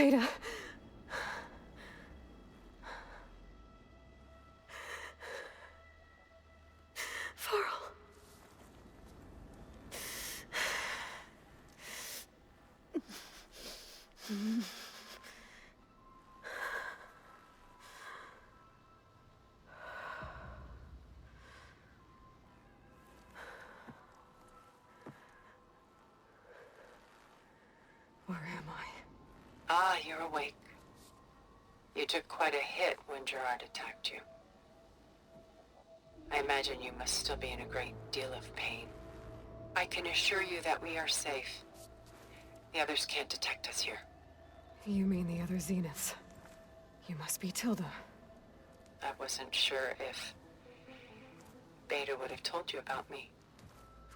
Beta. Varl. Where am I? Ah, you're awake. You took quite a hit when Gerard attacked you. I imagine you must still be in a great deal of pain. I can assure you that we are safe. The others can't detect us here. You mean the other Zeniths? You must be Tilda. I wasn't sure if Beta would have told you about me.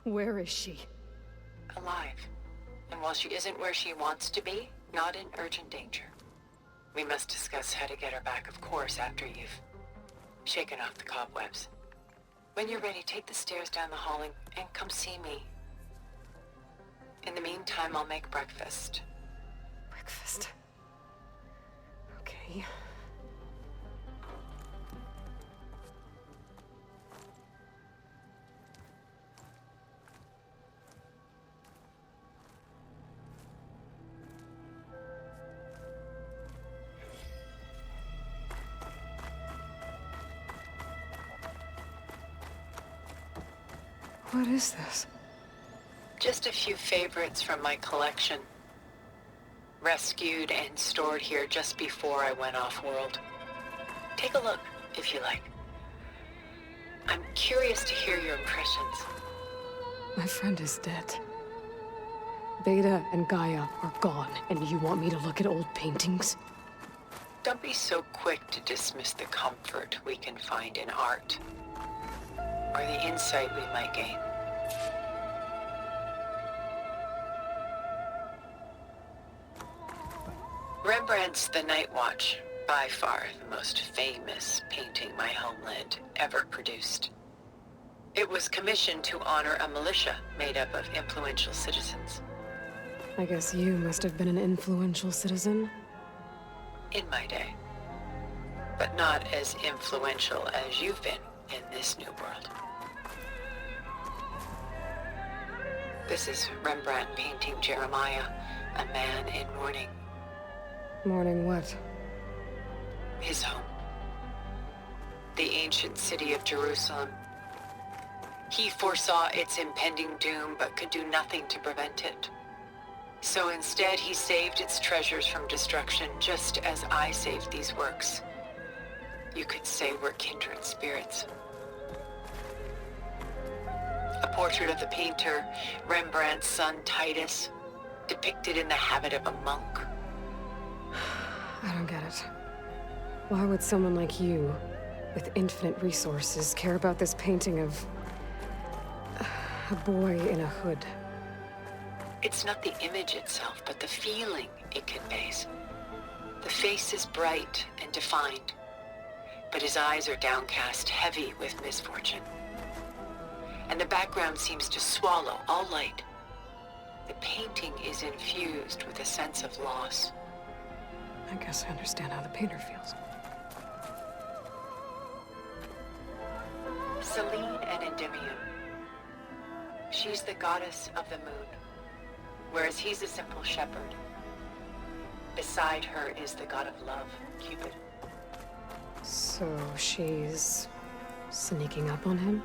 Where is she? Alive. And while she isn't where she wants to be, not in urgent danger. We must discuss how to get her back, of course, after you've shaken off the cobwebs. When you're ready, take the stairs down the hall and come see me. In the meantime, I'll make breakfast. Breakfast. Okay. What is this? Just a few favorites from my collection. Rescued and stored here just before I went off-world. Take a look, if you like. I'm curious to hear your impressions. My friend is dead. Beta and Gaia are gone, and you want me to look at old paintings? Don't be so quick to dismiss the comfort we can find in art, or the insight we might gain. Rembrandt's The Night Watch, by far the most famous painting my homeland ever produced. It was commissioned to honor a militia made up of influential citizens. I guess you must have been an influential citizen. In my day. But not as influential as you've been in this new world. This is Rembrandt painting Jeremiah, a man in mourning. Mourning what? His home. The ancient city of Jerusalem. He foresaw its impending doom, but could do nothing to prevent it. So instead, he saved its treasures from destruction, just as I saved these works. You could say we're kindred spirits. A portrait of the painter, Rembrandt's son Titus, depicted in the habit of a monk. I don't get it. Why would someone like you, with infinite resources, care about this painting of a boy in a hood? It's not the image itself, but the feeling it conveys. The face is bright and defined, but his eyes are downcast, heavy with misfortune. And the background seems to swallow all light. The painting is infused with a sense of loss. I guess I understand how the painter feels. Selene and Endymion. She's the goddess of the moon, whereas he's a simple shepherd. Beside her is the god of love, Cupid. So she's sneaking up on him?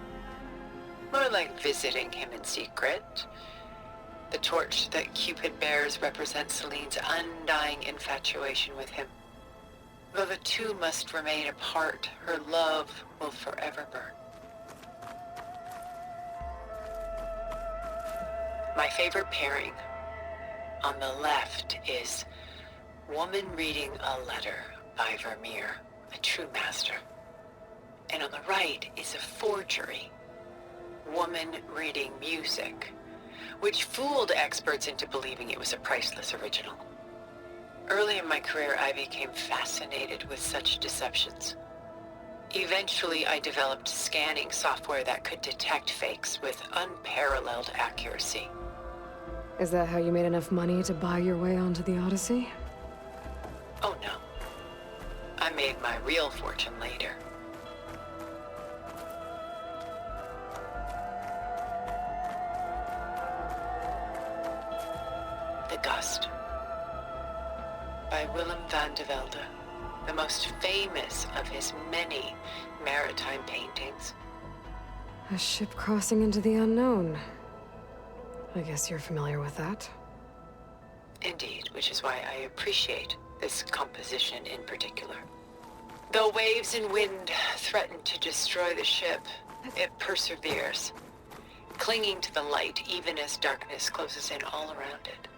More like visiting him in secret. The torch that Cupid bears represents Selene's undying infatuation with him. Though the two must remain apart, her love will forever burn. My favorite pairing on the left is Woman Reading a Letter by Vermeer, a true master. And on the right is a forgery, Woman Reading Music, which fooled experts into believing it was a priceless original. Early in my career, I became fascinated with such deceptions. Eventually, I developed scanning software that could detect fakes with unparalleled accuracy. Is that how you made enough money to buy your way onto the Odyssey? real fortune later. The Gust by Willem van de Velde, the most famous of his many maritime paintings. A ship crossing into the unknown. I guess you're familiar with that. Indeed, which is why I appreciate this composition in particular. Though waves and wind threaten to destroy the ship, it perseveres, clinging to the light even as darkness closes in all around it.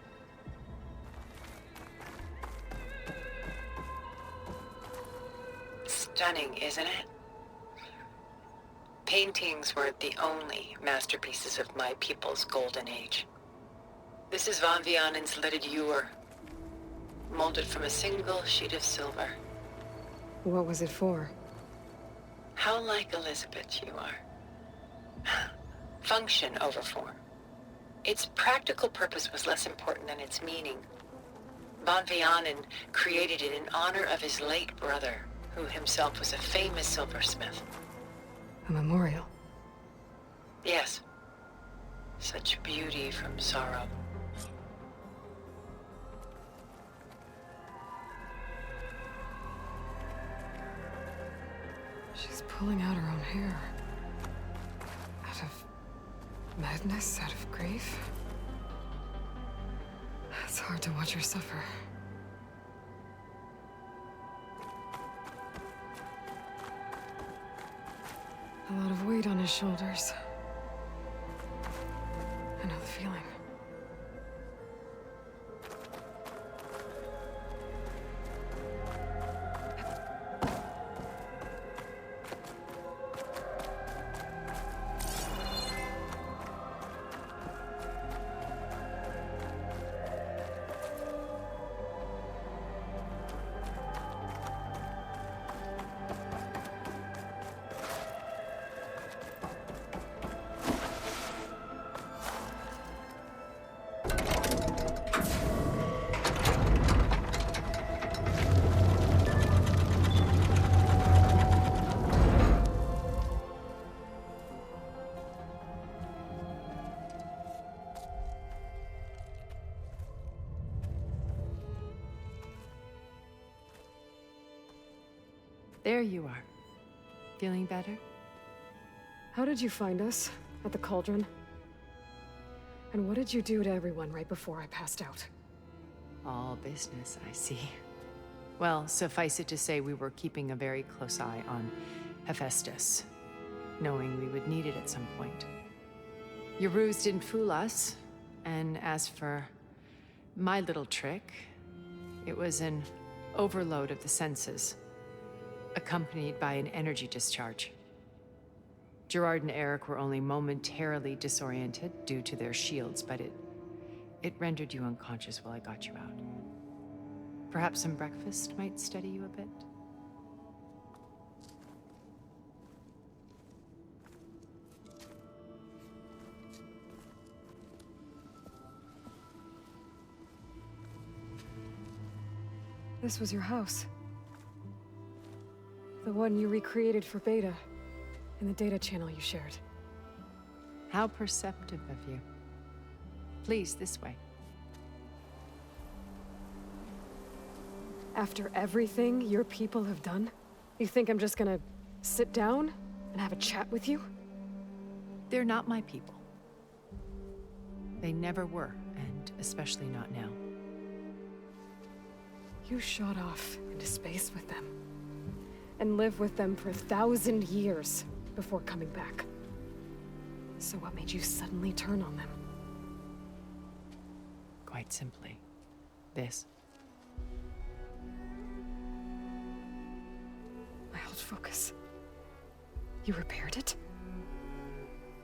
Stunning, isn't it? Paintings were the only masterpieces of my people's golden age. This is Van Vianen's leaded ewer, molded from a single sheet of silver. What was it for? How like Elizabeth you are. Function over form. Its practical purpose was less important than its meaning. Van Vianen created it in honor of his late brother, who himself was a famous silversmith. A memorial? Yes. Such beauty from sorrow. She's pulling out her own hair. Out of madness, out of grief. It's hard to watch her suffer. A lot of weight on his shoulders. I know the feeling. There you are. Feeling better? How did you find us? At the cauldron? And what did you do to everyone right before I passed out? All business, I see. Well, suffice it to say we were keeping a very close eye on Hephaestus, knowing we would need it at some point. Your ruse didn't fool us, and as for my little trick, it was an overload of the senses, accompanied by an energy discharge. Gerard and Eric were only momentarily disoriented due to their shields, but it rendered you unconscious while I got you out. Perhaps some breakfast might steady you a bit? This was your house. The one you recreated for Beta, in the data channel you shared. How perceptive of you. Please, this way. After everything your people have done, you think I'm just gonna sit down and have a chat with you? They're not my people. They never were, and especially not now. You shot off into space with them, and lived with them for 1,000 years before coming back. So what made you suddenly turn on them? Quite simply, this. My old focus. You repaired it?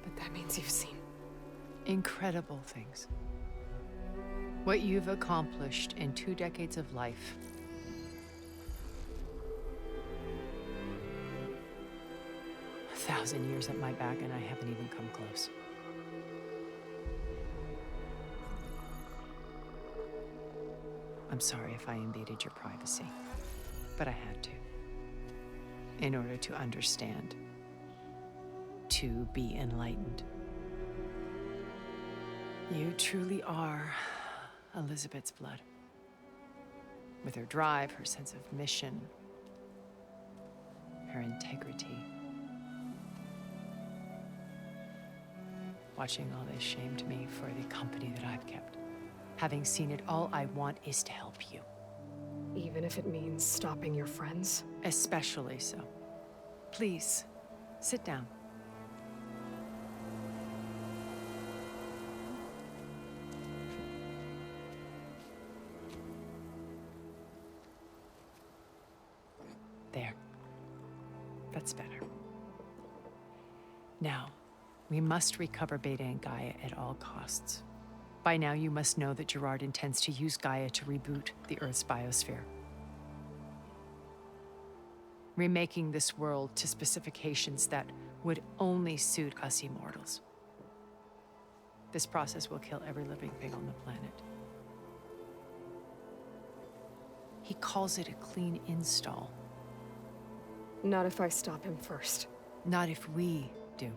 But that means you've seen. Incredible things. What you've accomplished in 2 decades of life. A 1,000 years at my back and I haven't even come close. I'm sorry if I invaded your privacy, but I had to. in order to understand, to be enlightened. You truly are Elizabeth's blood. With her drive, her sense of mission, her integrity. Watching all this shamed me for the company that I've kept. Having seen it, all I want is to help you. Even if it means stopping your friends? Especially so. Please, sit down. There. That's better. Now, we must recover Beta and Gaia at all costs. By now, you must know that Gerard intends to use Gaia to reboot the Earth's biosphere. Remaking this world to specifications that would only suit us immortals. This process will kill every living thing on the planet. He calls it a clean install. Not if I stop him first. Not if we do.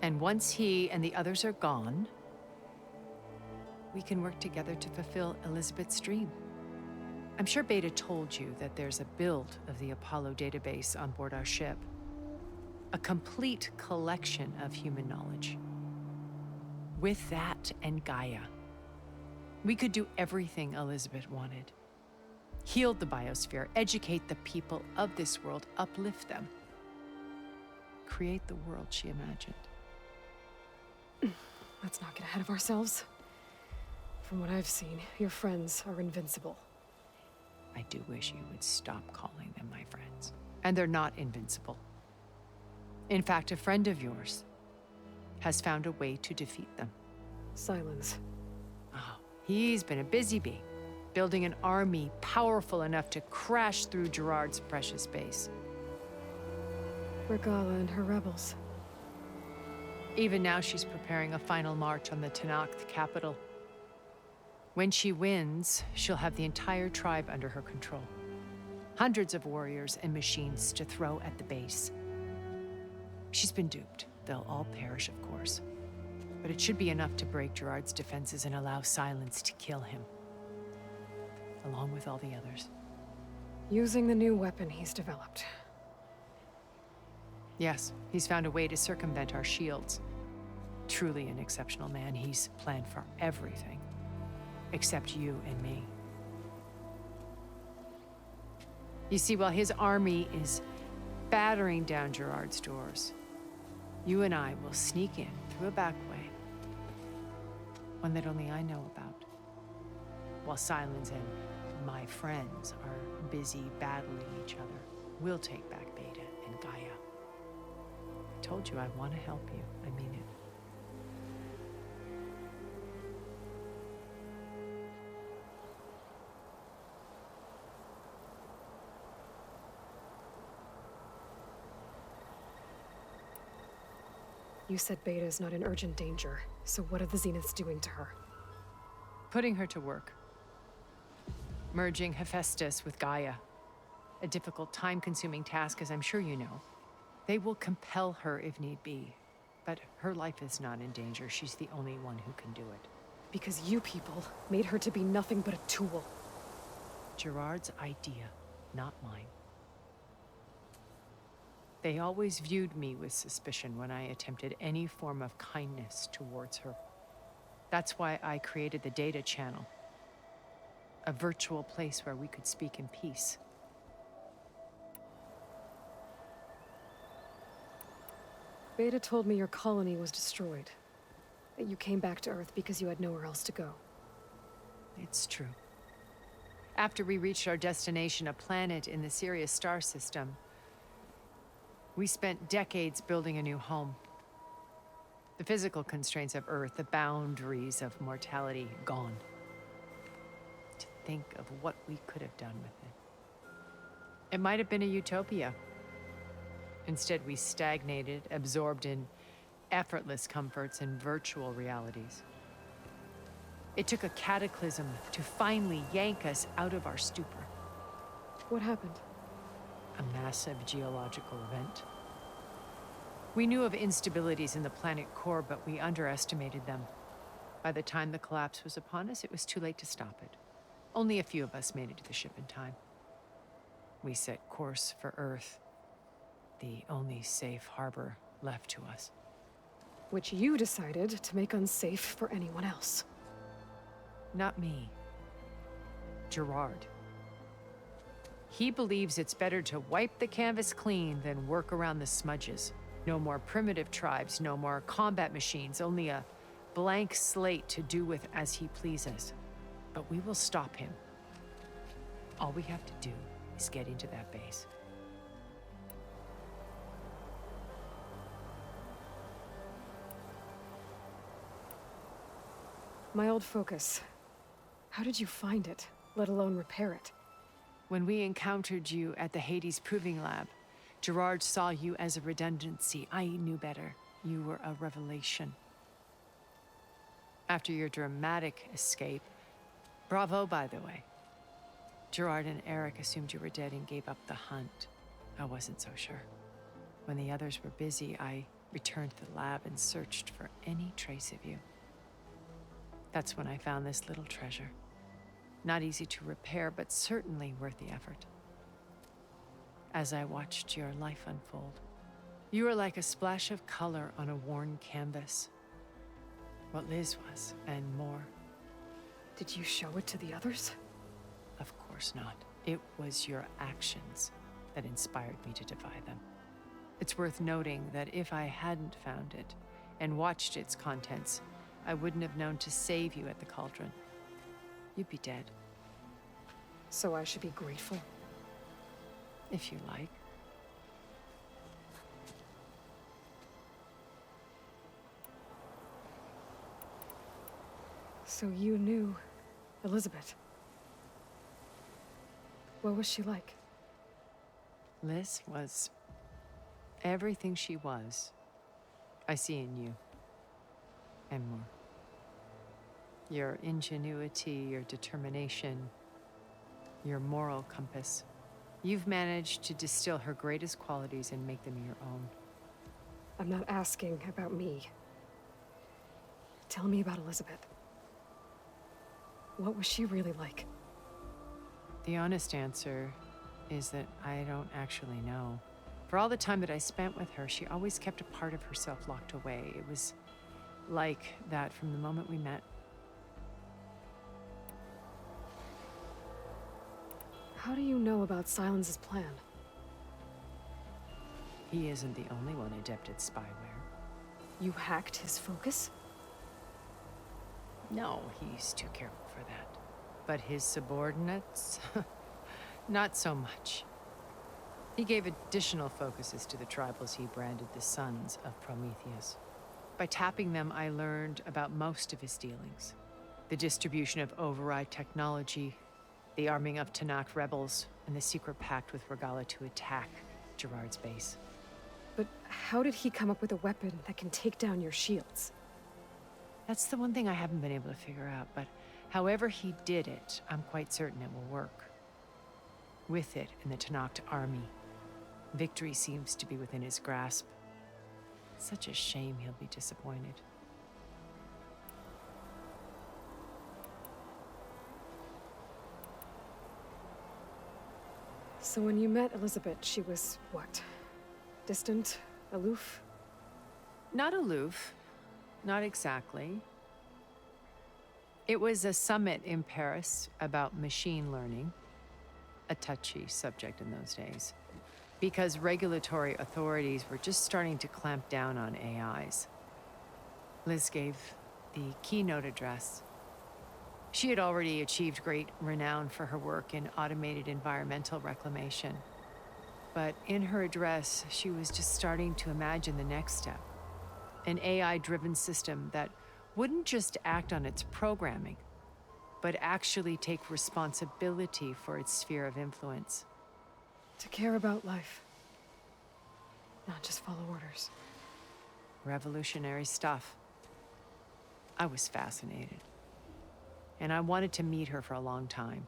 And once he and the others are gone, we can work together to fulfill Elizabeth's dream. I'm sure Beta told you that there's a build of the Apollo database on board our ship. A complete collection of human knowledge. With that and Gaia, we could do everything Elizabeth wanted. Heal the biosphere, educate the people of this world, uplift them. Create the world she imagined. Let's not get ahead of ourselves. From what I've seen, your friends are invincible. I do wish you would stop calling them my friends. And they're not invincible. In fact, a friend of yours has found a way to defeat them. Silence. Oh, he's been a busy bee, building an army powerful enough to crash through Gerard's precious base. Regala and her rebels. Even now, she's preparing a final march on the Tenakth capital. When she wins, she'll have the entire tribe under her control. Hundreds of warriors and machines to throw at the base. She's been duped. They'll all perish, of course. But it should be enough to break Gerard's defenses and allow Silence to kill him. Along with all the others. Using the new weapon he's developed. Yes, he's found a way to circumvent our shields. Truly an exceptional man. He's planned for everything. Except you and me. You see, while his army is battering down Gerard's doors, you and I will sneak in through a back way. One that only I know about. While Silence and my friends are busy battling each other, we'll take back Beta and Gaia. I told you I want to help you. I mean it. You said Beta is not in urgent danger, so what are the Zeniths doing to her? Putting her to work. Merging Hephaestus with Gaia. A difficult, time-consuming task, as I'm sure you know. They will compel her if need be. But her life is not in danger. She's the only one who can do it. Because you people made her to be nothing but a tool. Gerard's idea, not mine. They always viewed me with suspicion when I attempted any form of kindness towards her. That's why I created the data channel. A virtual place where we could speak in peace. Beta told me your colony was destroyed. That you came back to Earth because you had nowhere else to go. It's true. After we reached our destination, a planet in the Sirius star system, we spent decades building a new home. The physical constraints of Earth, the boundaries of mortality, gone. To think of what we could have done with it. It might have been a utopia. Instead, we stagnated, absorbed in effortless comforts and virtual realities. It took a cataclysm to finally yank us out of our stupor. What happened? a massive geological event. We knew of instabilities in the planet core, but we underestimated them. By the time the collapse was upon us, it was too late to stop it. Only a few of us made it to the ship in time. We set course for Earth, the only safe harbor left to us. Which you decided to make unsafe for anyone else. Not me. Gerard. He believes it's better to wipe the canvas clean than work around the smudges. No more primitive tribes, no more combat machines, only a blank slate to do with as he pleases. But we will stop him. All we have to do is get into that base. My old focus. How did you find it, let alone repair it? When we encountered you at the Hades Proving Lab, Gerard saw you as a redundancy. I knew better. You were a revelation. After your dramatic escape, bravo, by the way. Gerard and Eric assumed you were dead and gave up the hunt. I wasn't so sure. When the others were busy, I returned to the lab and searched for any trace of you. That's when I found this little treasure. Not easy to repair, but certainly worth the effort. As I watched your life unfold, you were like a splash of color on a worn canvas. What Liz was, and more. Did you show it to the others? Of course not. It was your actions that inspired me to defy them. It's worth noting that if I hadn't found it and watched its contents, I wouldn't have known to save you at the cauldron. You'd be dead. So I should be grateful? If you like. So you knew Elizabeth. What was she like? Liz was everything she was. I see in you. And more. Your ingenuity, your determination, your moral compass. You've managed to distill her greatest qualities and make them your own. I'm not asking about me. Tell me about Elizabeth. What was she really like? The honest answer is that I don't actually know. For all the time that I spent with her, she always kept a part of herself locked away. It was like that from the moment we met. How do you know about Silence's plan? He isn't the only one adept at spyware. You hacked his focus? No, he's too careful for that. But his subordinates? Not so much. He gave additional focuses to the tribals he branded the Sons of Prometheus. By tapping them, I learned about most of his dealings. The distribution of override technology, the arming of Tanakh rebels, and the secret pact with Regala to attack Gerard's base. But how did he come up with a weapon that can take down your shields? That's the one thing I haven't been able to figure out, but however he did it, I'm quite certain it will work. With it in the Tanakh army, victory seems to be within his grasp. Such a shame he'll be disappointed. So when you met Elizabeth, she was what? Distant? Aloof? Not aloof. Not exactly. It was a summit in Paris about machine learning, a touchy subject in those days, because regulatory authorities were just starting to clamp down on AIs. Liz gave the keynote address. She had already achieved great renown for her work in automated environmental reclamation. But in her address, she was just starting to imagine the next step. An AI-driven system that wouldn't just act on its programming, but actually take responsibility for its sphere of influence. To care about life. Not just follow orders. Revolutionary stuff. I was fascinated. And I wanted to meet her for a long time.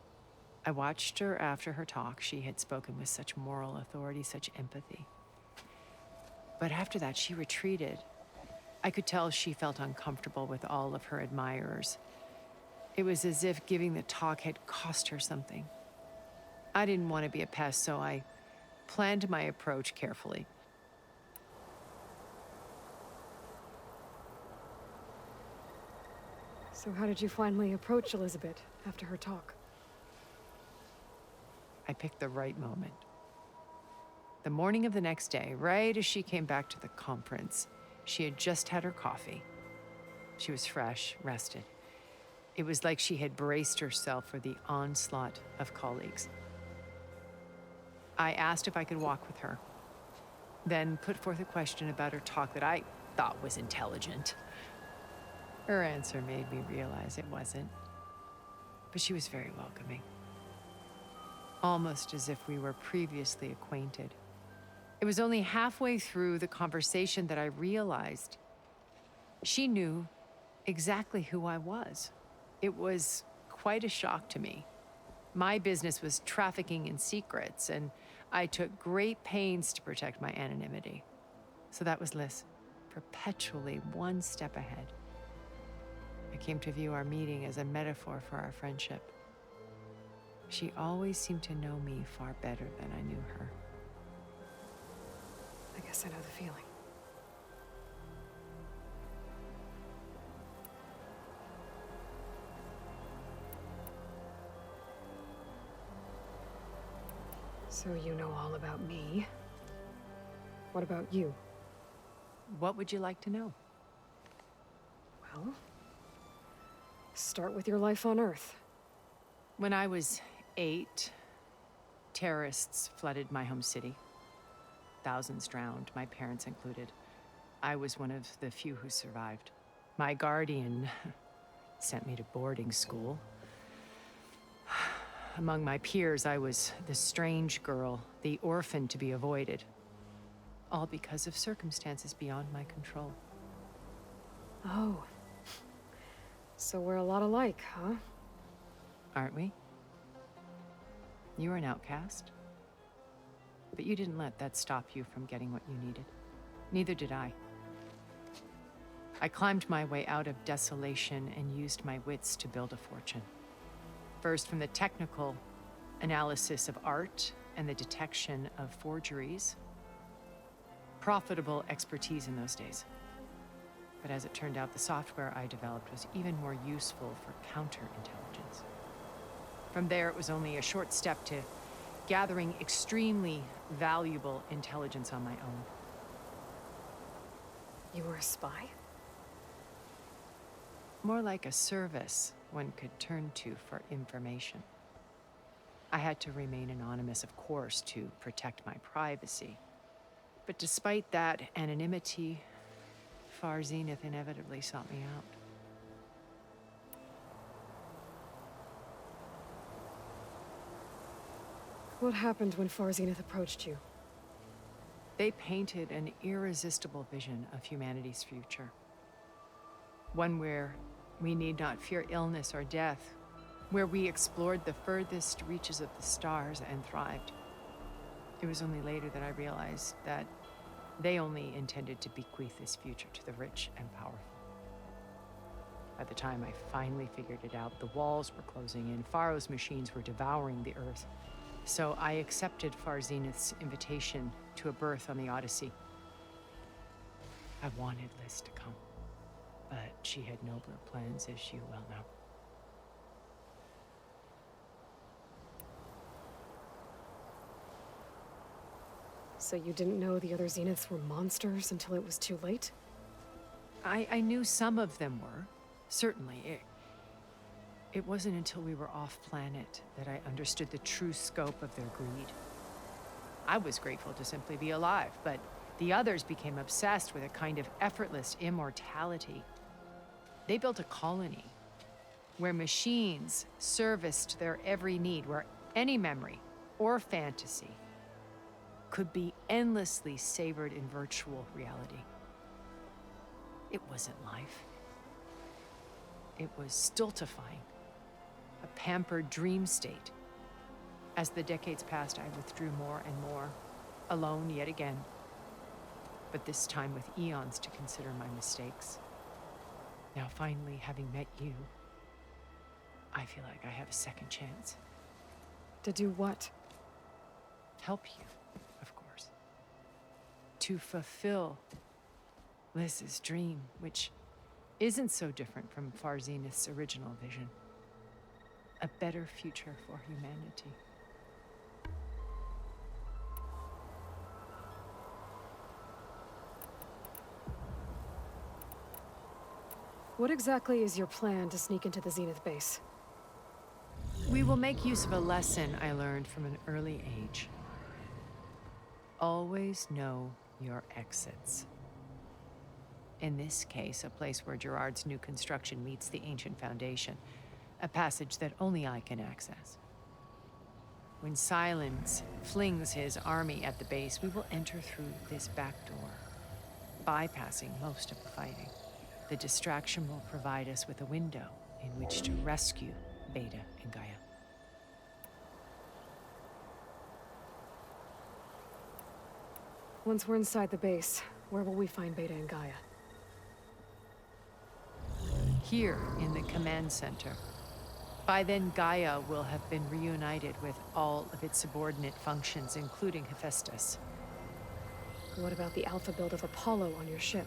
I watched her after her talk. She had spoken with such moral authority, such empathy. But after that, she retreated. I could tell she felt uncomfortable with all of her admirers. It was as if giving the talk had cost her something. I didn't want to be a pest, so I planned my approach carefully. So how did you finally approach Elizabeth after her talk? I picked the right moment. The morning of the next day, right as she came back to the conference, she had just had her coffee. She was fresh, rested. It was like she had braced herself for the onslaught of colleagues. I asked if I could walk with her, then put forth a question about her talk that I thought was intelligent. Her answer made me realize it wasn't, but she was very welcoming. Almost as if we were previously acquainted. It was only halfway through the conversation that I realized she knew exactly who I was. It was quite a shock to me. My business was trafficking in secrets, and I took great pains to protect my anonymity. So that was Liz, perpetually one step ahead. I came to view our meeting as a metaphor for our friendship. She always seemed to know me far better than I knew her. I guess I know the feeling. So you know all about me. What about you? What would you like to know? Well, start with your life on Earth. When I was 8, terrorists flooded my home city. Thousands drowned, my parents included. I was one of the few who survived. My guardian sent me to boarding school. Among my peers, I was the strange girl, the orphan to be avoided. All because of circumstances beyond my control. Oh. So we're a lot alike, huh? Aren't we? You were an outcast. But you didn't let that stop you from getting what you needed. Neither did I. I climbed my way out of desolation and used my wits to build a fortune. First, from the technical analysis of art and the detection of forgeries. Profitable expertise in those days. But as it turned out, the software I developed was even more useful for counterintelligence. From there, it was only a short step to gathering extremely valuable intelligence on my own. You were a spy? More like a service one could turn to for information. I had to remain anonymous, of course, to protect my privacy. But despite that anonymity, Far Zenith inevitably sought me out. What happened when Far Zenith approached you? They painted an irresistible vision of humanity's future. One where we need not fear illness or death, where we explored the furthest reaches of the stars and thrived. It was only later that I realized that they only intended to bequeath this future to the rich and powerful. By the time I finally figured it out, the walls were closing in, Faro's machines were devouring the Earth. So I accepted Far Zenith's invitation to a berth on the Odyssey. I wanted Liz to come, but she had nobler plans, as you well know. So you didn't know the other Zeniths were monsters until it was too late? I knew some of them were, certainly. It wasn't until we were off-planet that I understood the true scope of their greed. I was grateful to simply be alive, but the others became obsessed with a kind of effortless immortality. They built a colony where machines serviced their every need, where any memory or fantasy could be endlessly savored in virtual reality. It wasn't life. It was stultifying, a pampered dream state. As the decades passed, I withdrew more and more, alone yet again. But this time with eons to consider my mistakes. Now finally, having met you, I feel like I have a second chance. To do what? Help you, of course. To fulfill Liz's dream, which isn't so different from Farzenith's original vision. A better future for humanity. What exactly is your plan to sneak into the Zenith base? We will make use of a lesson I learned from an early age. Always know your exits. In this case, a place where Gerard's new construction meets the ancient foundation, a passage that only I can access. When Silence flings his army at the base, we will enter through this back door, bypassing most of the fighting. The distraction will provide us with a window in which to rescue Beta and Gaia. Once we're inside the base, where will we find Beta and Gaia? Here in the command center. By then, Gaia will have been reunited with all of its subordinate functions, including Hephaestus. What about the alpha build of Apollo on your ship?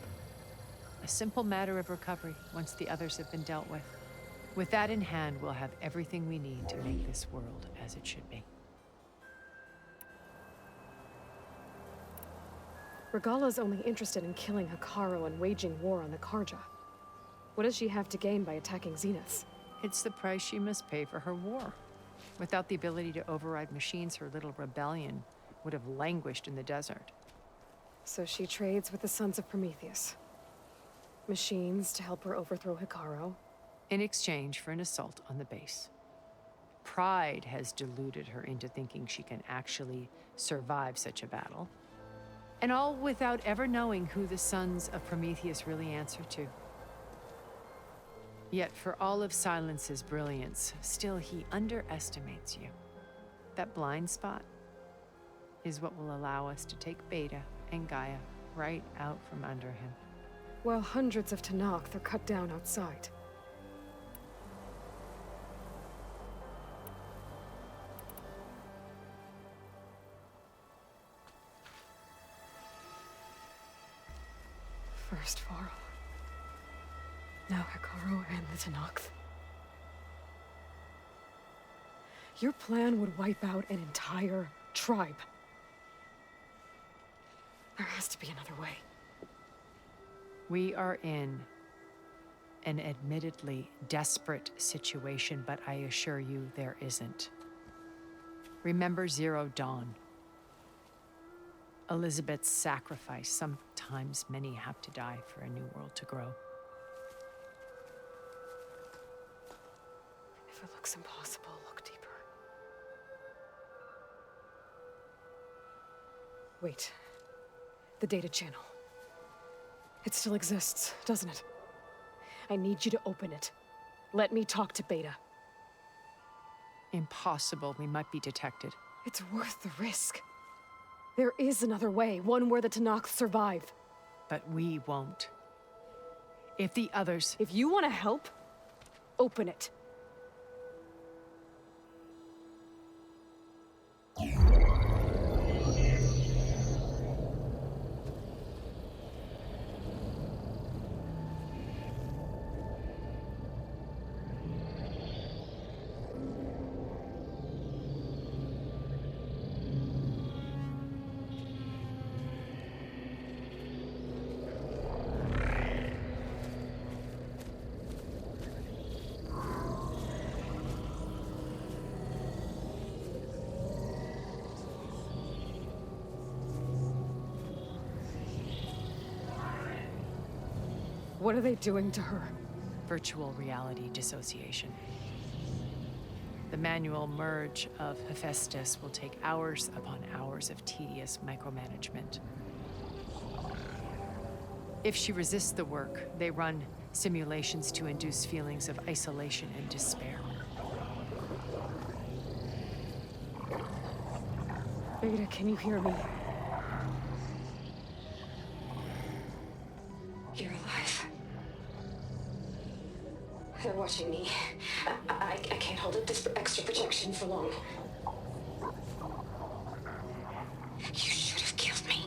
A simple matter of recovery once the others have been dealt with. With that in hand, we'll have everything we need to make this world as it should be. Regala's only interested in killing Hekarro and waging war on the Karja. What does she have to gain by attacking Zeniths? It's the price she must pay for her war. Without the ability to override machines, her little rebellion would have languished in the desert. So she trades with the Sons of Prometheus. Machines to help her overthrow Hekarro. In exchange for an assault on the base. Pride has deluded her into thinking she can actually survive such a battle. And all without ever knowing who the Sons of Prometheus really answer to. Yet for all of Silence's brilliance, still he underestimates you. That blind spot is what will allow us to take Beta and Gaia right out from under him. While hundreds of Tenakth are cut down outside. First Varl. Now Hekarro and the Tenakth. Your plan would wipe out an entire tribe. There has to be another way. We are in an admittedly desperate situation, but I assure you there isn't. Remember Zero Dawn. Elizabeth's sacrifice. Sometimes many have to die for a new world to grow. If it looks impossible, look deeper. Wait. The data channel. It still exists, doesn't it? I need you to open it. Let me talk to Beta. Impossible. We might be detected. It's worth the risk. There is another way, one where the Tenakth survive. But we won't. If the others... If you want to help, open it. What are they doing to her? Virtual reality dissociation. The manual merge of Hephaestus will take hours upon hours of tedious micromanagement. If she resists the work, they run simulations to induce feelings of isolation and despair. Beta, can you hear me? You're alive. They're watching me. I can't hold up this extra protection for long. You should have killed me.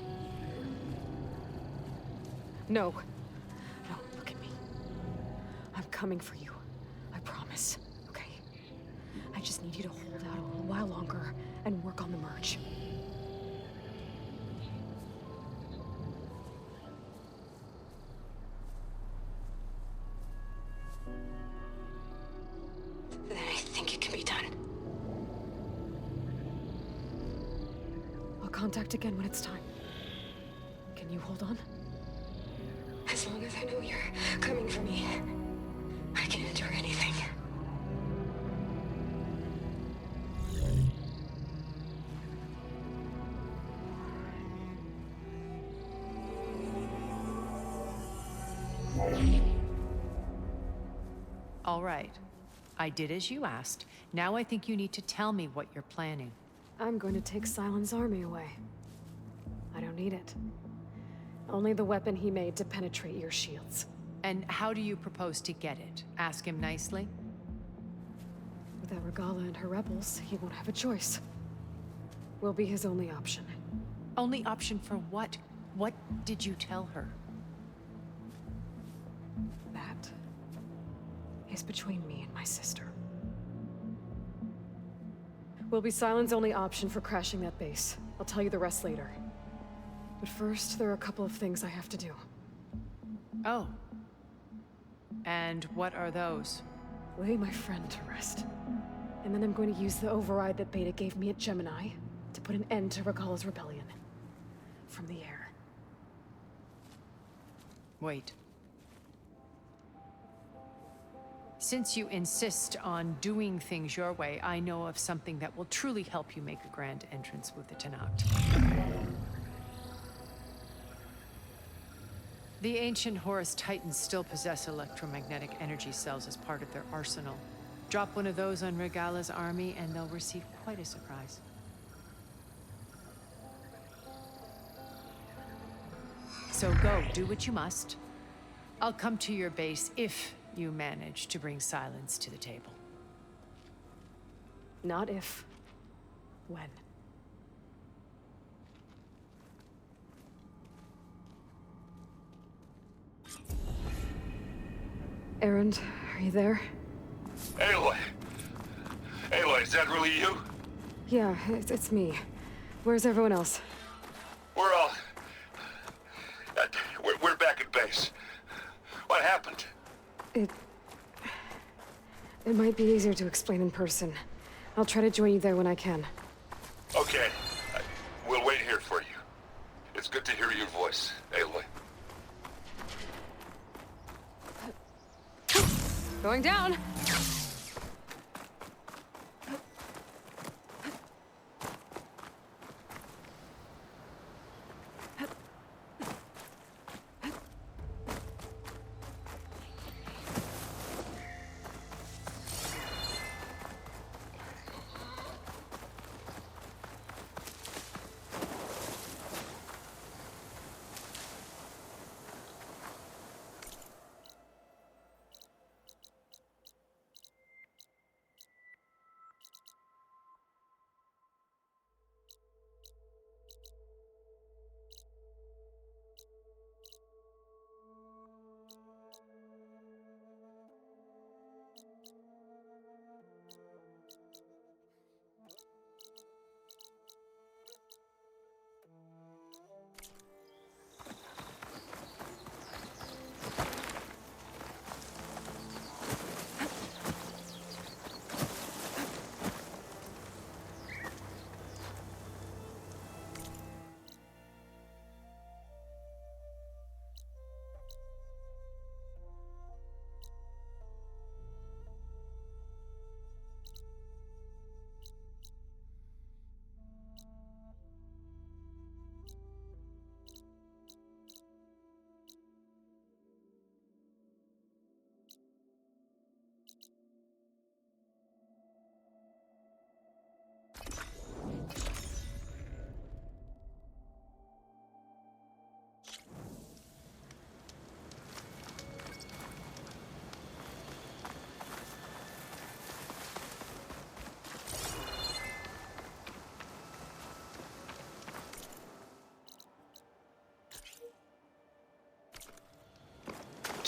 No. No, look at me. I'm coming for you. I promise, okay? I just need you to hold out a little while longer and work on the merge. Then I think it can be done. I'll contact again when it's time. Can you hold on? As long as I know you're coming for me, I can endure anything. All right. I did as you asked. Now I think you need to tell me what you're planning. I'm going to take Sylens' army away. I don't need it. Only the weapon he made to penetrate your shields. And how do you propose to get it? Ask him nicely? Without Regala and her rebels, he won't have a choice. We'll be his only option. Only option for what? What did you tell her? That is between me and my sister. Will be Sylens' only option for crashing that base. I'll tell you the rest later. But first, there are a couple of things I have to do. Oh. And what are those? Lay my friend to rest. And then I'm going to use the override that Beta gave me at Gemini to put an end to Regala's rebellion. From the air. Wait. Since you insist on doing things your way, I know of something that will truly help you make a grand entrance with the Tenakth. The ancient Horus Titans still possess electromagnetic energy cells as part of their arsenal. Drop one of those on Regala's army and they'll receive quite a surprise. So go, do what you must. I'll come to your base if you manage to bring Sylens to the table. Not if. When. Erend, are you there? Aloy! Aloy, is that really you? Yeah, it's me. Where's everyone else? We're all... we're back at base. What happened? It might be easier to explain in person. I'll try to join you there when I can. Okay. We'll wait here for you. It's good to hear your voice, Aloy. Going down!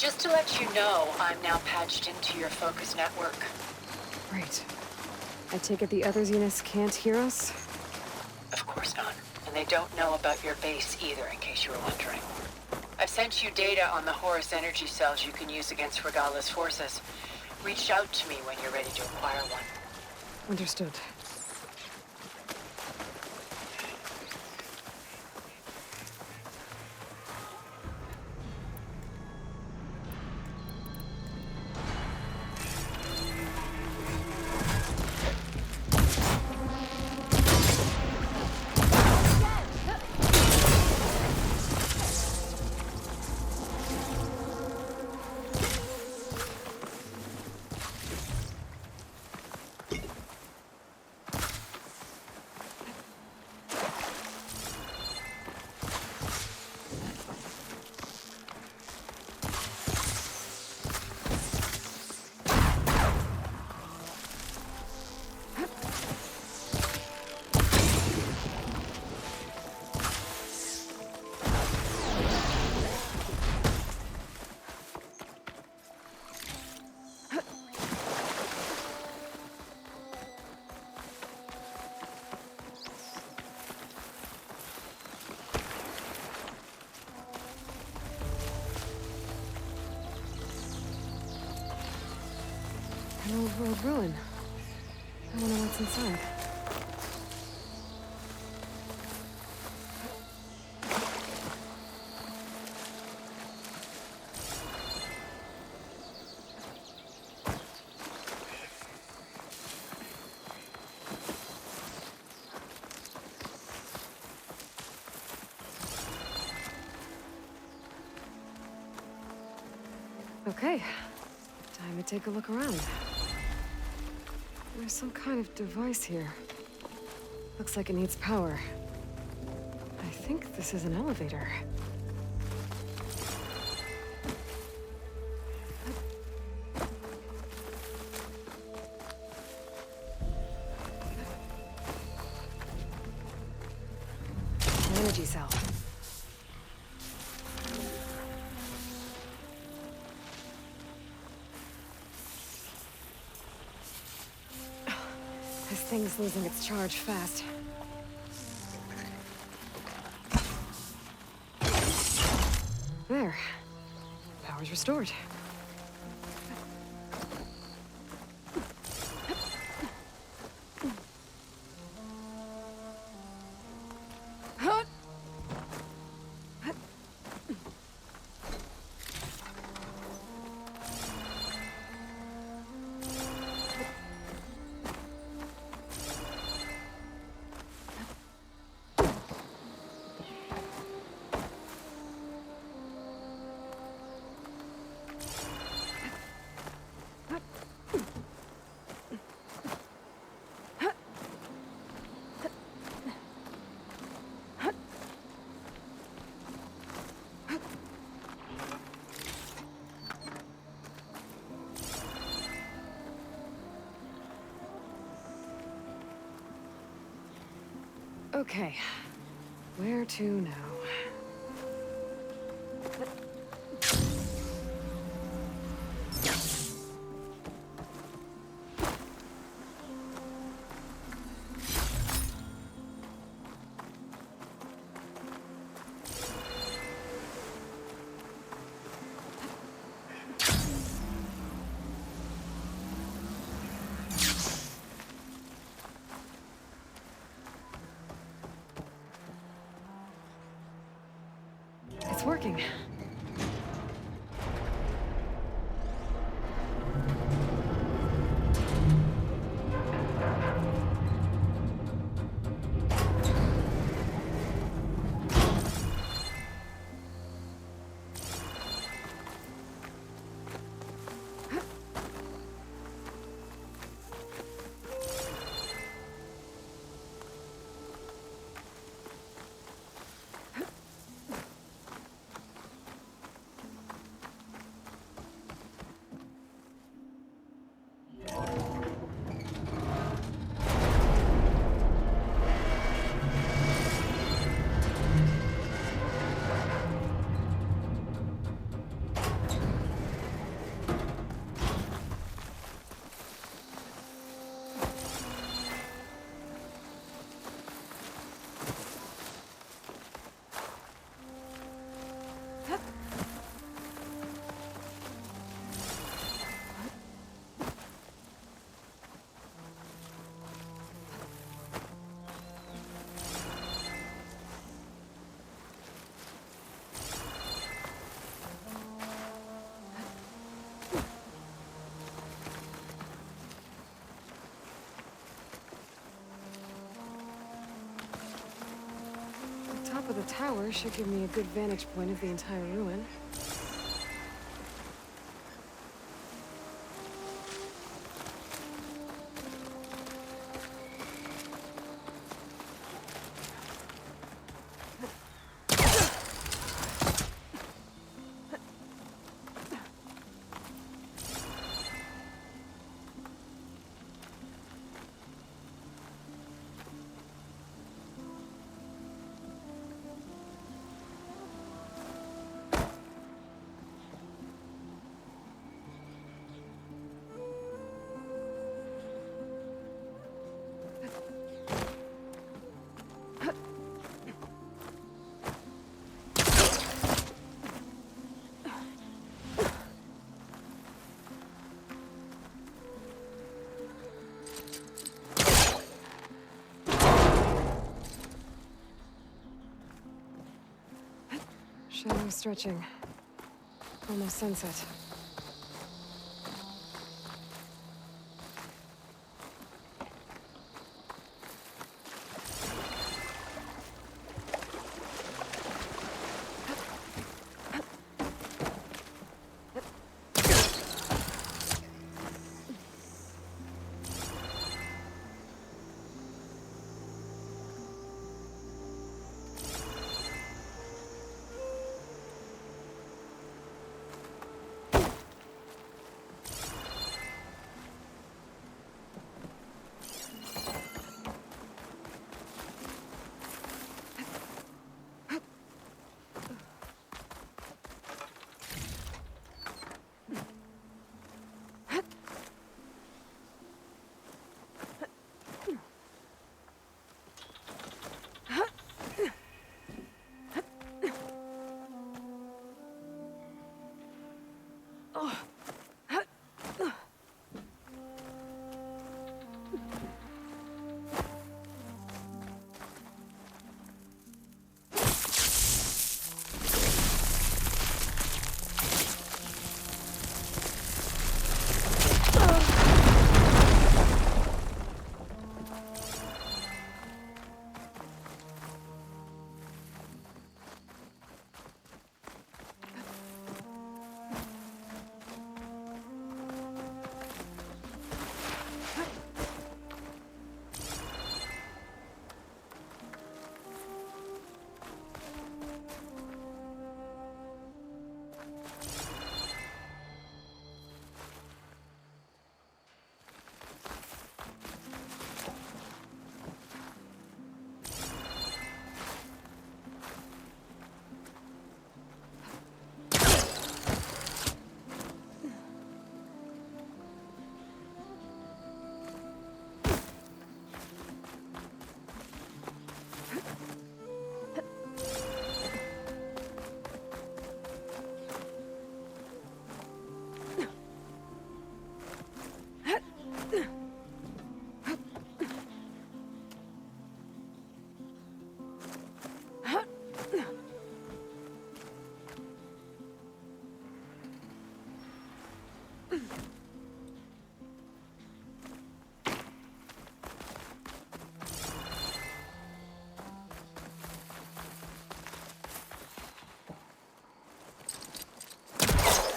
Just to let you know, I'm now patched into your focus network. Great. I take it the other Zeniths can't hear us? Of course not. And they don't know about your base either, in case you were wondering. I've sent you data on the Horus energy cells you can use against Regala's forces. Reach out to me when you're ready to acquire one. Understood. An old world ruin. I wonder what's inside. Okay, time to take a look around. There's some kind of device here. Looks like it needs power. I think this is an elevator. An energy cell. This thing's losing its charge fast. There. Power's restored. Okay, where to now? It's working. of the tower should give me a good vantage point of the entire ruin. Shadow stretching. Almost sunset.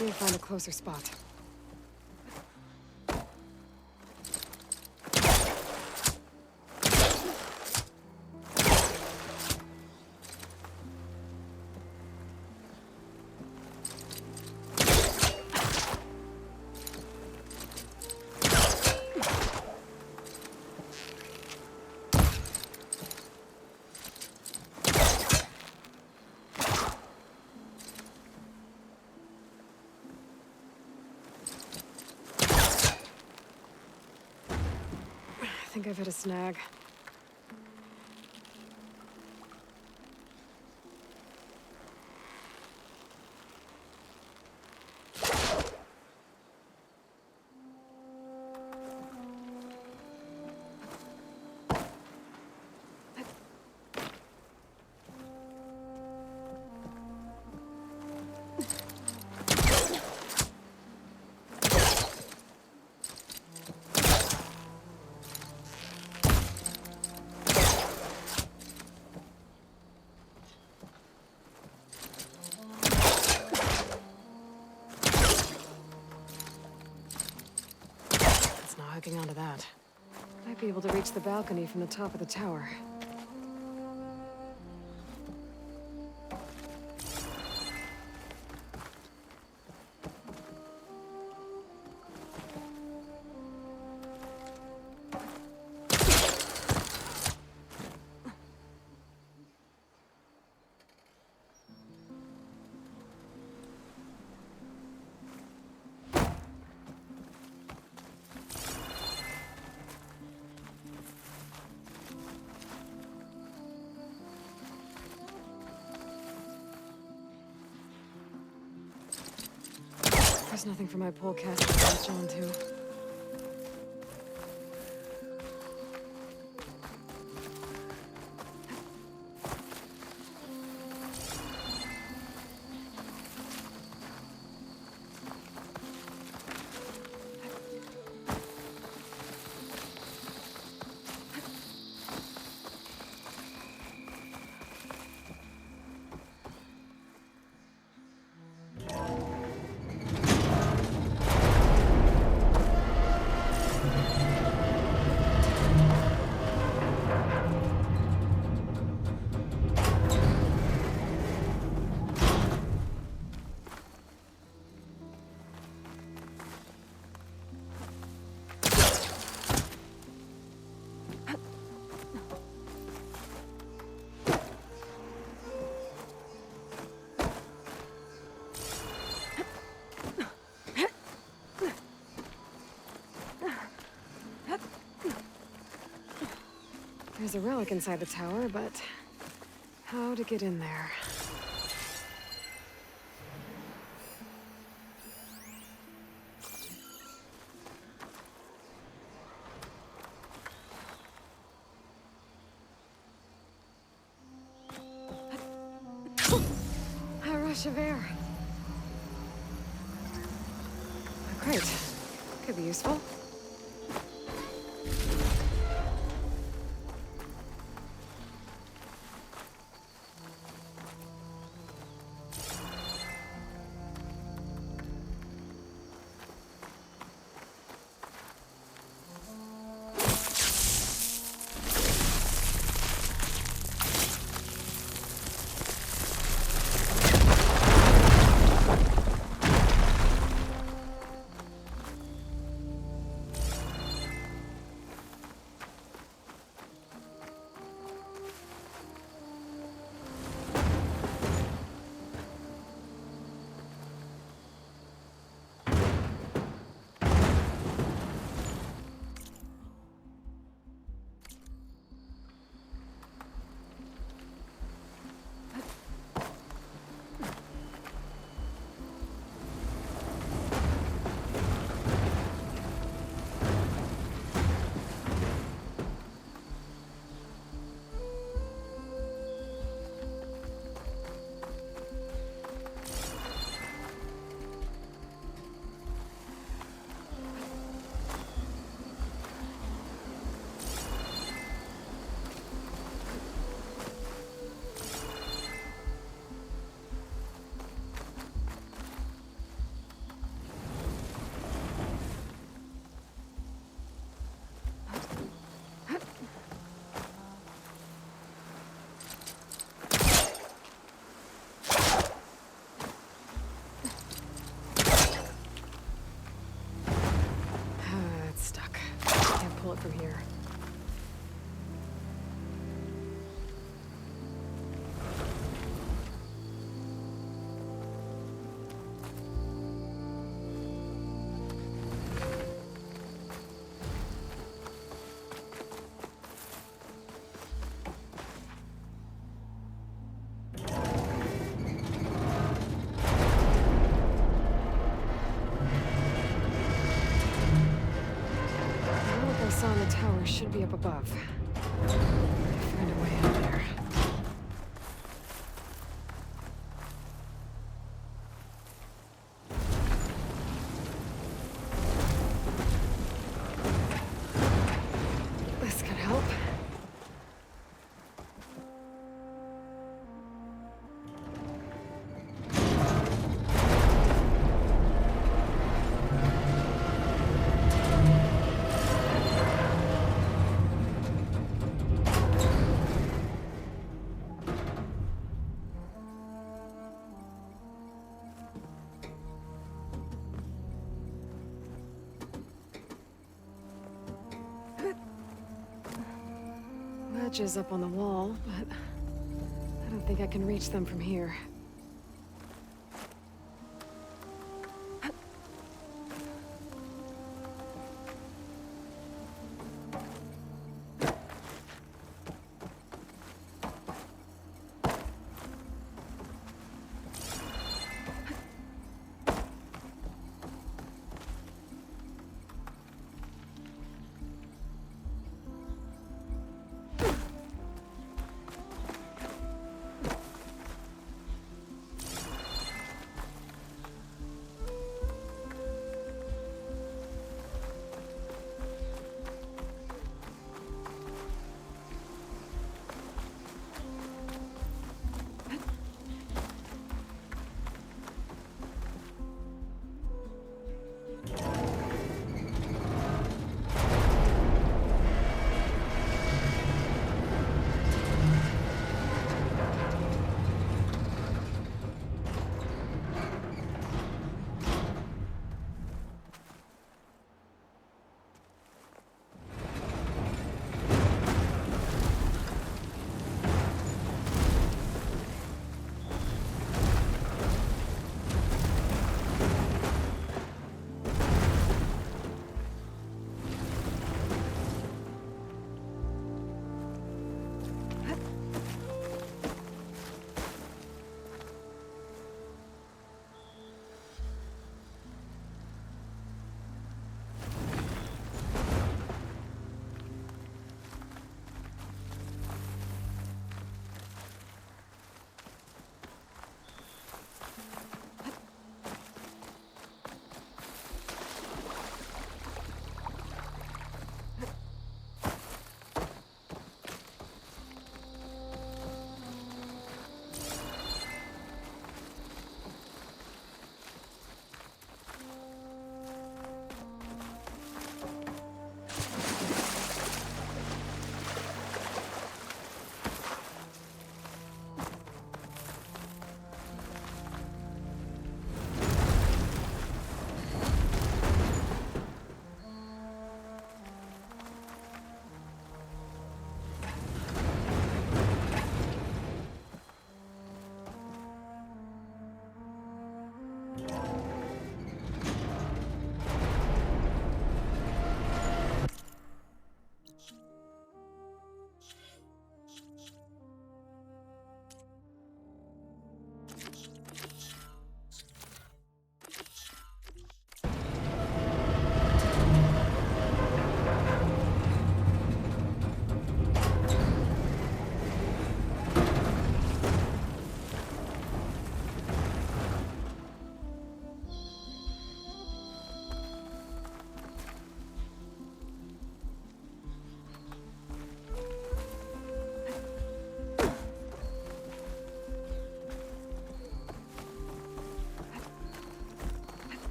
Let me find a closer spot. I think I've hit a snag. hooking onto that. Might be able to reach the balcony from the top of the tower. There's nothing for my polecat to latch onto. There's a relic inside the tower, but how to get in there? A rush of air. Great. Could be useful. Pull it from here. On the tower should be up above. Find a way out there. This could help. hatches up on the wall, but I don't think I can reach them from here.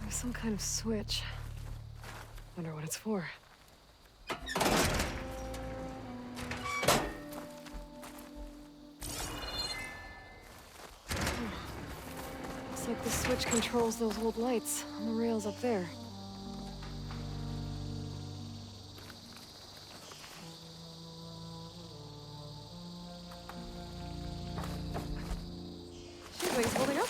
Some kind of switch. Wonder what it's for. Looks like the switch controls those old lights on the rails up there. Shit, wait, holding up?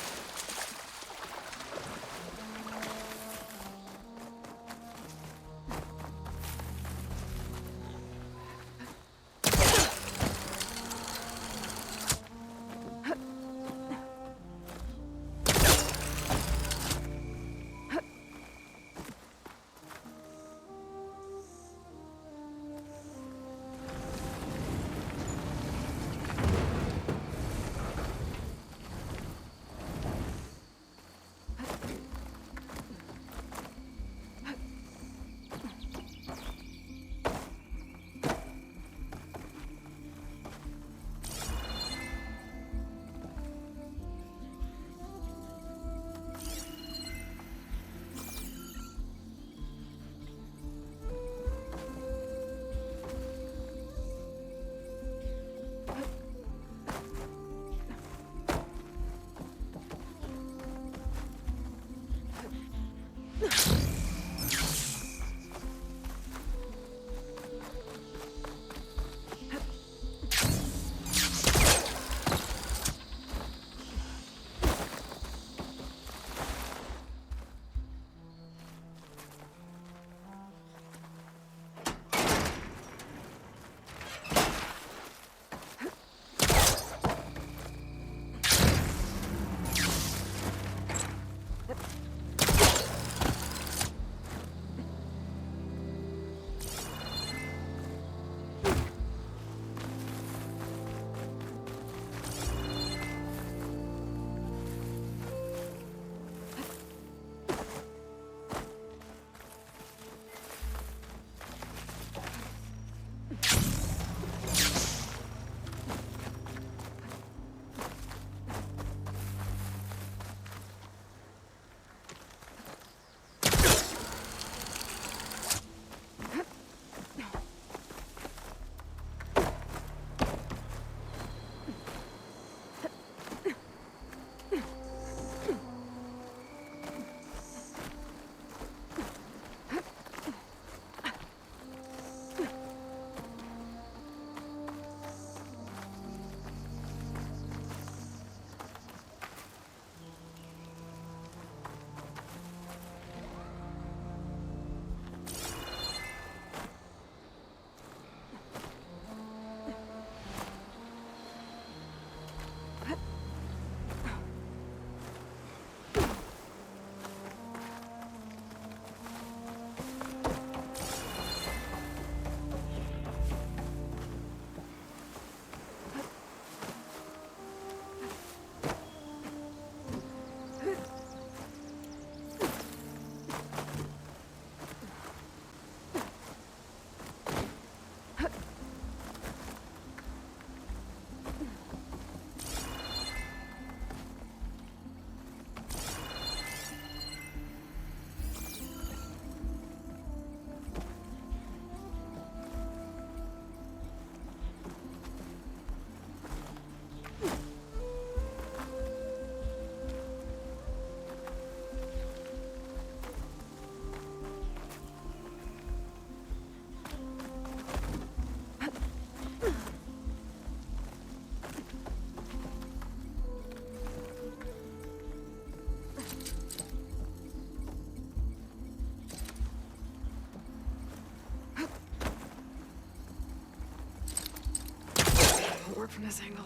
work from this angle.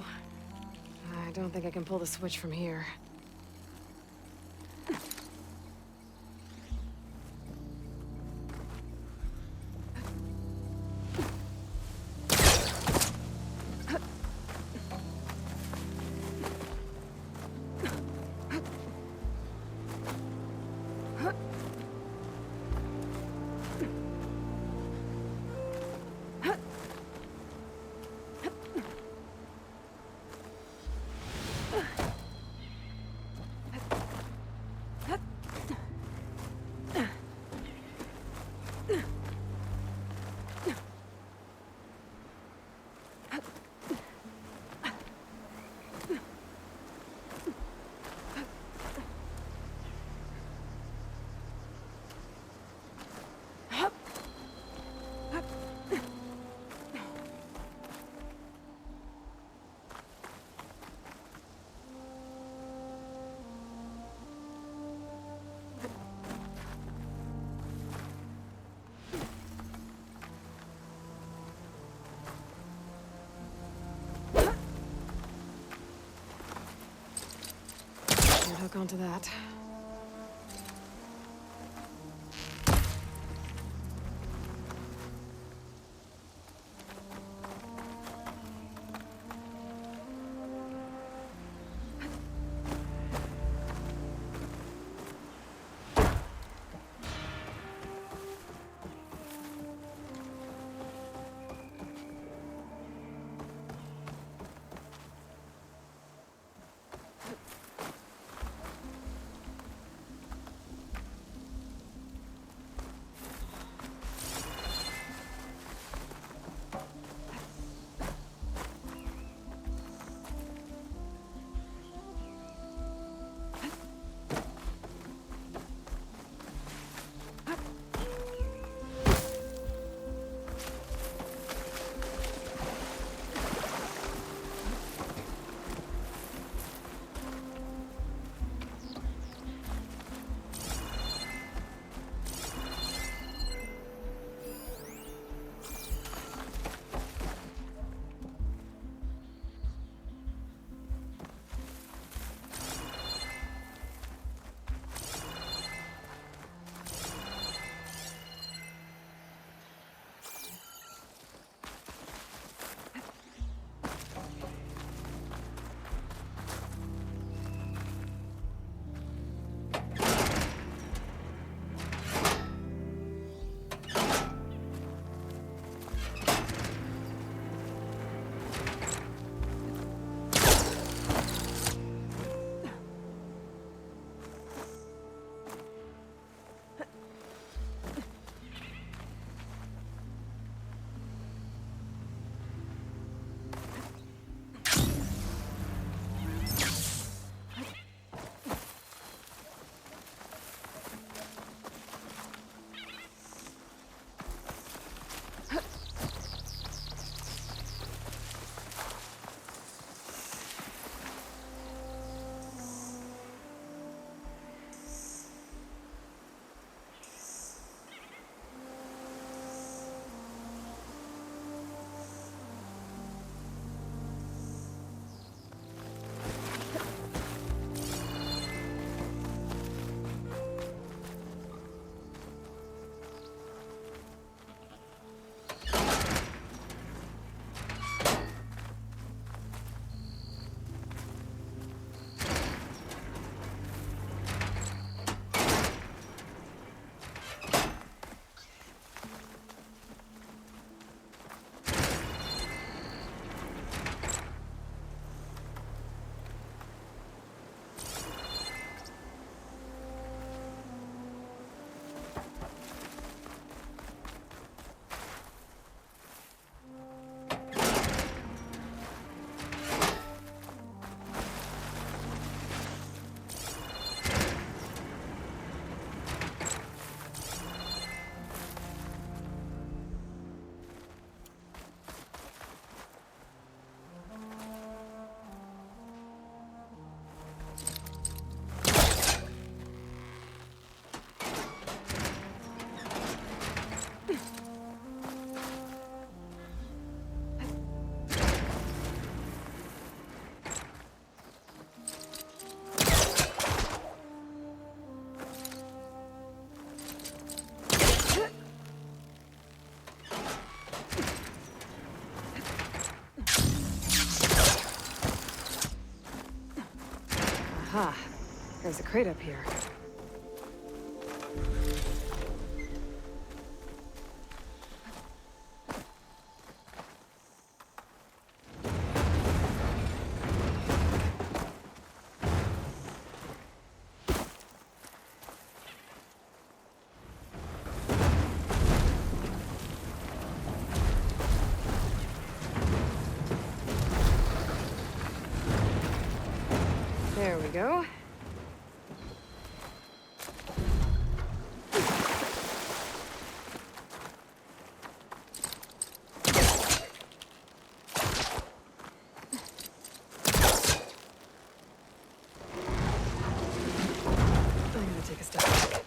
I don't think I can pull the switch from here. Can't hook onto that. Aha. There's a crate up here. There we go. I'm gonna take a step back.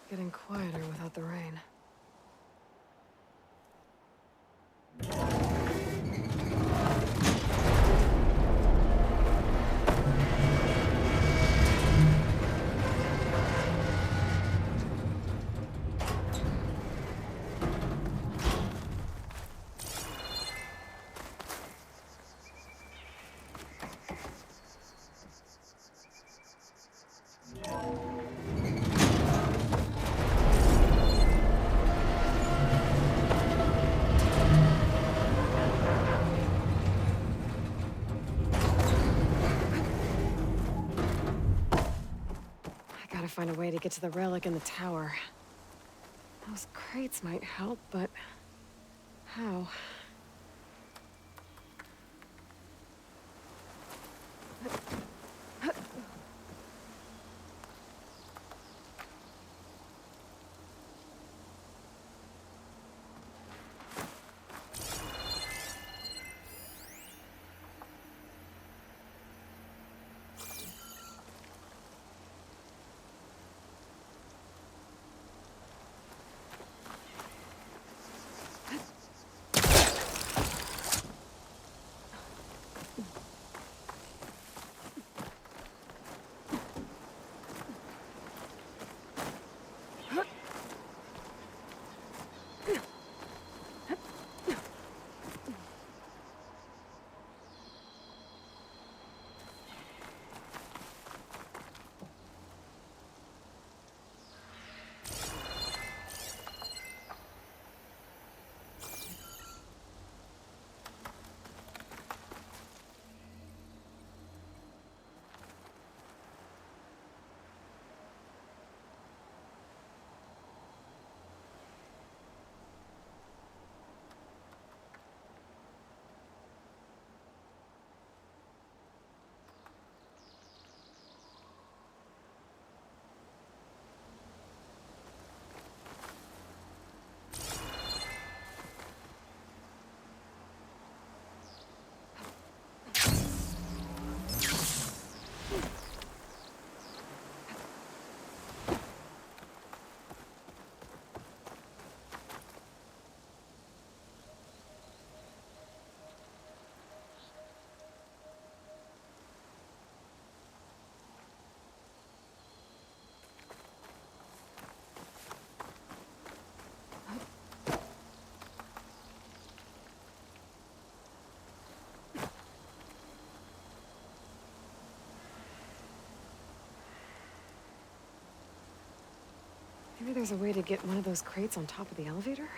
Getting quieter without the rain. I gotta find a way to get to the relic in the tower. Those crates might help, but how? Maybe there's a way to get one of those crates on top of the elevator?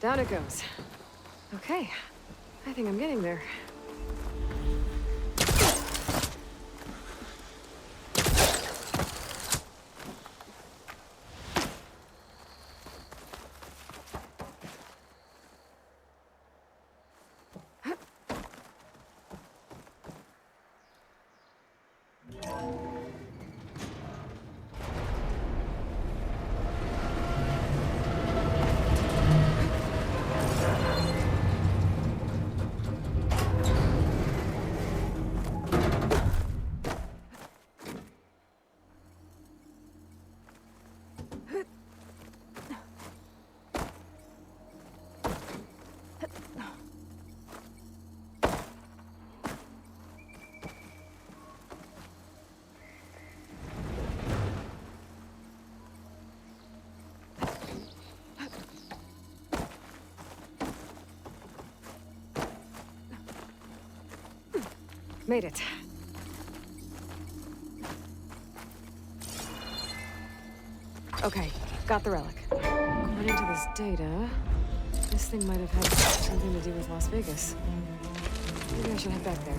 Down it goes. Okay, I think I'm getting there. Made it. Okay, got the relic. According to this data, this thing might have had something to do with Las Vegas. Maybe I should head back there.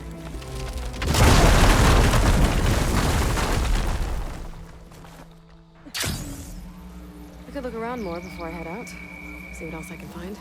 I could look around more before I head out. See what else I can find.